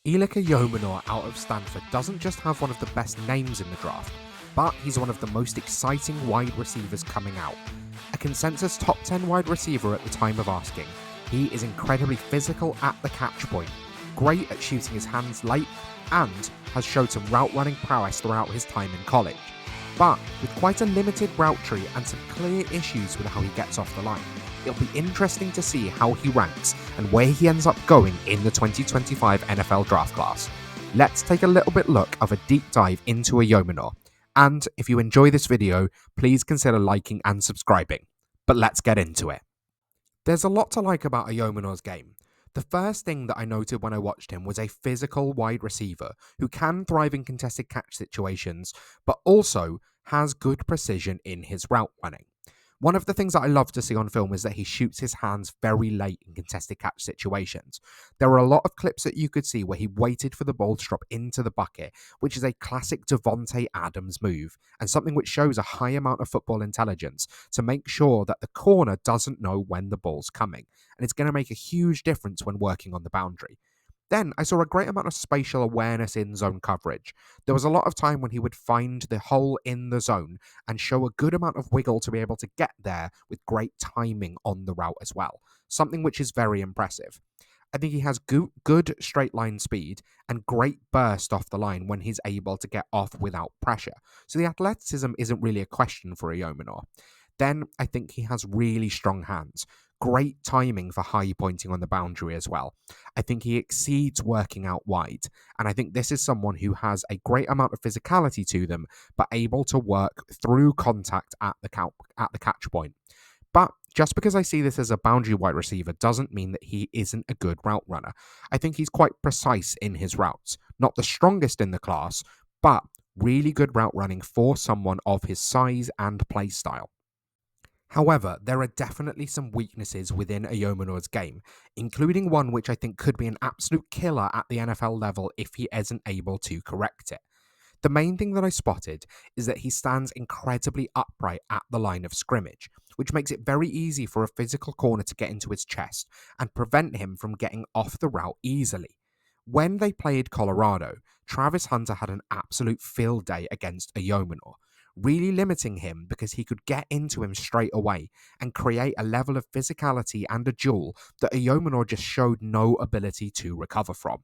Elic Ayomanor out of Stanford doesn't just have one of the best names in the draft, but he's one of the most exciting wide receivers coming out. A consensus top 10 wide receiver at the time of asking, he is incredibly physical at the catch point, great at shooting his hands late, and has showed some route running prowess throughout his time in college. But with quite a limited route tree and some clear issues with how he gets off the line, it'll be interesting to see how he ranks and where he ends up going in the 2025 NFL draft class. Let's take a little bit look of a deep dive into Ayomanor. And if you enjoy this video, please consider liking and subscribing. But let's get into it. There's a lot to like about Ayomanor's game. The first thing that I noted when I watched him was a physical wide receiver who can thrive in contested catch situations, but also has good precision in his route running. One of the things that I love to see on film is that he shoots his hands very late in contested catch situations. There are a lot of clips that you could see where he waited for the ball to drop into the bucket, which is a classic Devontae Adams move, and something which shows a high amount of football intelligence to make sure that the corner doesn't know when the ball's coming, and it's going to make a huge difference when working on the boundary. Then I saw a great amount of spatial awareness in zone coverage. There was a lot of time when he would find the hole in the zone and show a good amount of wiggle to be able to get there with great timing on the route as well, something which is very impressive. I think he has good straight line speed and great burst off the line when he's able to get off without pressure. So the athleticism isn't really a question for Ayomanor. Then I think he has really strong hands. Great timing for high pointing on the boundary as well. I think he exceeds working out wide, and I think this is someone who has a great amount of physicality to them, but able to work through contact at the catch point. But just because I see this as a boundary wide receiver doesn't mean that he isn't a good route runner. I think he's quite precise in his routes. Not the strongest in the class, but really good route running for someone of his size and play style. However, there are definitely some weaknesses within Ayomanor's game, including one which I think could be an absolute killer at the NFL level if he isn't able to correct it. The main thing that I spotted is that he stands incredibly upright at the line of scrimmage, which makes it very easy for a physical corner to get into his chest and prevent him from getting off the route easily. When they played Colorado, Travis Hunter had an absolute field day against Ayomanor, really limiting him because he could get into him straight away and create a level of physicality and a duel that Ayomanor just showed no ability to recover from.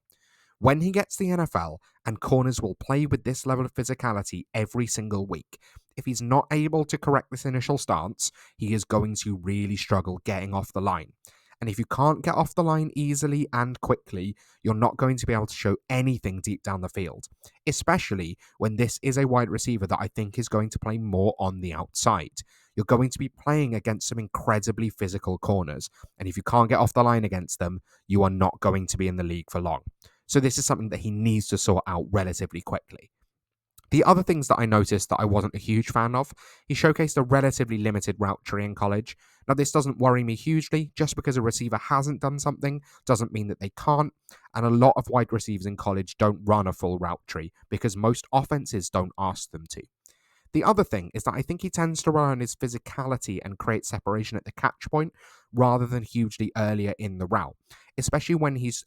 When he gets the NFL, and corners will play with this level of physicality every single week, if he's not able to correct this initial stance, he is going to really struggle getting off the line. And if you can't get off the line easily and quickly, you're not going to be able to show anything deep down the field, especially when this is a wide receiver that I think is going to play more on the outside. You're going to be playing against some incredibly physical corners, and if you can't get off the line against them, you are not going to be in the league for long. So this is something that he needs to sort out relatively quickly. The other things that I noticed that I wasn't a huge fan of, he showcased a relatively limited route tree in college. Now, this doesn't worry me hugely. Just because a receiver hasn't done something doesn't mean that they can't. And a lot of wide receivers in college don't run a full route tree because most offenses don't ask them to. The other thing is that I think he tends to rely on his physicality and create separation at the catch point rather than hugely earlier in the route, especially when he's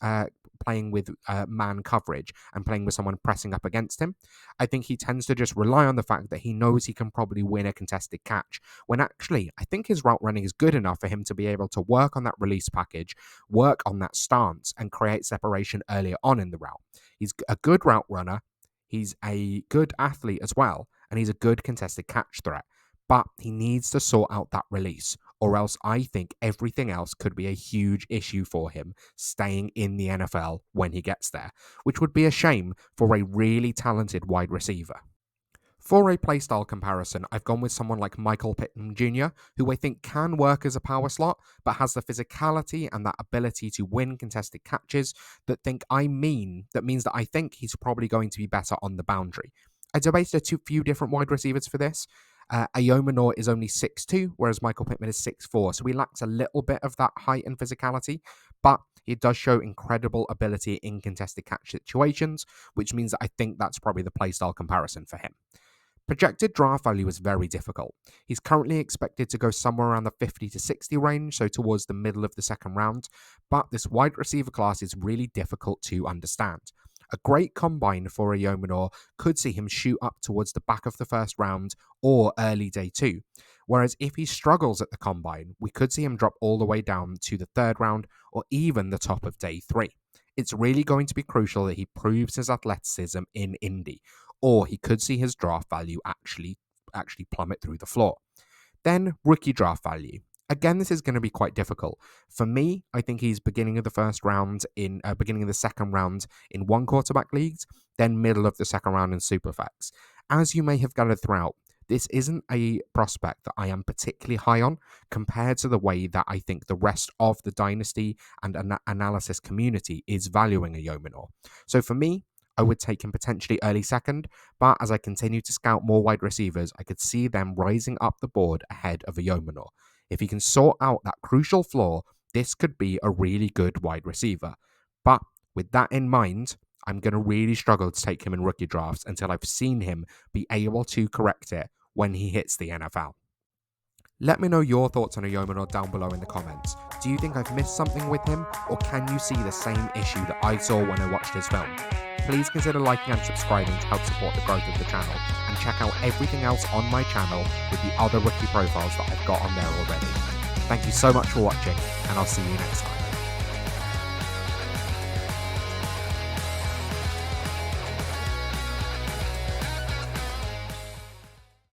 playing with man coverage and playing with someone pressing up against him. I think he tends to just rely on the fact that he knows he can probably win a contested catch, when actually I think his route running is good enough for him to be able to work on that release package, work on that stance, and create separation earlier on in the route. He's a good route runner. He's a good athlete as well, and he's a good contested catch threat. But he needs to sort out that release, or else I think everything else could be a huge issue for him staying in the NFL when he gets there, which would be a shame for a really talented wide receiver. For a playstyle comparison, I've gone with someone like Michael Pittman Jr., who I think can work as a power slot, but has the physicality and that ability to win contested catches that means that I think he's probably going to be better on the boundary. I debated a few different wide receivers for this. Ayomanor is only 6'2", whereas Michael Pittman is 6'4", so he lacks a little bit of that height and physicality, but he does show incredible ability in contested catch situations, which means that I think that's probably the playstyle comparison for him. Projected draft value is very difficult. He's currently expected to go somewhere around the 50 to 60 range, so towards the middle of the second round, but this wide receiver class is really difficult to understand. A great combine for Ayomanor could see him shoot up towards the back of the first round or early day 2, whereas if he struggles at the combine, we could see him drop all the way down to the third round or even the top of day 3. It's really going to be crucial that he proves his athleticism in Indy, or he could see his draft value actually plummet through the floor. Then rookie draft value. Again, this is going to be quite difficult. For me, I think he's beginning of the second round in one quarterback leagues, then middle of the second round in Superflex. As you may have gathered throughout, this isn't a prospect that I am particularly high on compared to the way that I think the rest of the Dynasty and analysis community is valuing Ayomanor. So for me, I would take him potentially early second, but as I continue to scout more wide receivers, I could see them rising up the board ahead of Ayomanor. If he can sort out that crucial flaw, this could be a really good wide receiver. But with that in mind, I'm going to really struggle to take him in rookie drafts until I've seen him be able to correct it when he hits the NFL. Let me know your thoughts on Ayomanor down below in the comments. Do you think I've missed something with him, or can you see the same issue that I saw when I watched his film? Please consider liking and subscribing to help support the growth of the channel, and check out everything else on my channel with the other rookie profiles that I've got on there already. Thank you so much for watching, and I'll see you next time.